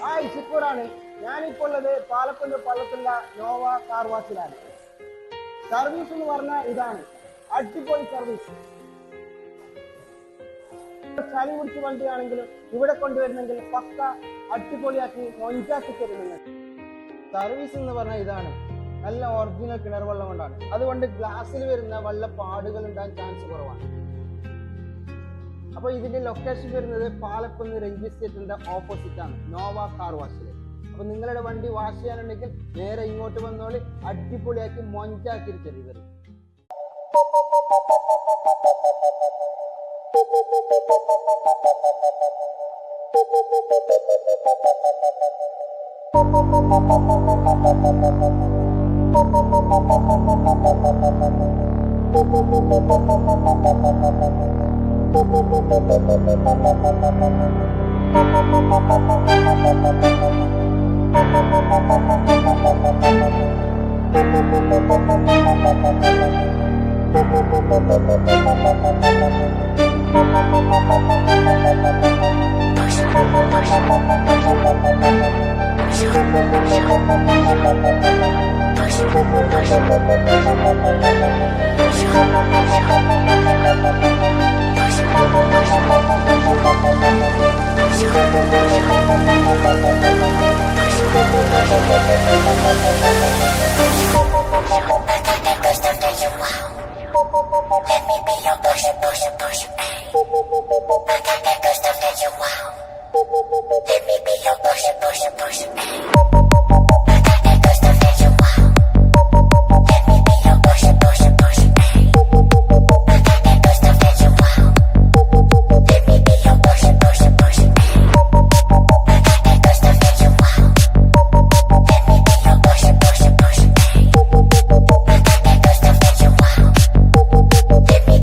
Hi ഷിക്കൂറാണ്. ഞാനിപ്പോൾ ഉള്ളത് പാലക്കുണ്ട് പള്ളത്തുള്ള Nova car വാഷിലാണ്. Service എന്ന് പറഞ്ഞാൽ ഇതാണ്, അടിപൊളി സർവീസ്. ചളി പിടിച്ച വണ്ടിയാണെങ്കിലും ഇവിടെ കൊണ്ടുവരുന്നെങ്കിൽ പക്ക അടിപൊളിയാക്കി മൊഞ്ചാക്കി തരുന്നുണ്ട്. സർവീസ് എന്ന് പറഞ്ഞാൽ ഇതാണ്, നല്ല ഒറിജിനൽ കിണർ വെള്ളം കൊണ്ടാണ്. അതുകൊണ്ട് ഗ്ലാസ്സിൽ വരുന്ന വല്ല പാടുകൾ ഉണ്ടാകാൻ ചാൻസ് കുറവാണ്. അപ്പൊ ഇതിന്റെ ലൊക്കേഷൻ വരുന്നത് പാലക്കുന്ന് രഞ്ജി സ്റ്റേറ്റിന്റെ ഓപ്പോസിറ്റ് ആണ്, നോവ കാർ വാഷില്. അപ്പൊ നിങ്ങളുടെ വണ്ടി വാഷ് ചെയ്യാനുണ്ടെങ്കിൽ നേരെ ഇങ്ങോട്ട് വന്നോളി, അടിപൊളിയാക്കി മൊഞ്ചാക്കി തരും ഇവർ. Let me be your pusher, pusher, pusher, ayy. I got that good stuff that you want. Let me be your pusher, pusher, pusher, ayy.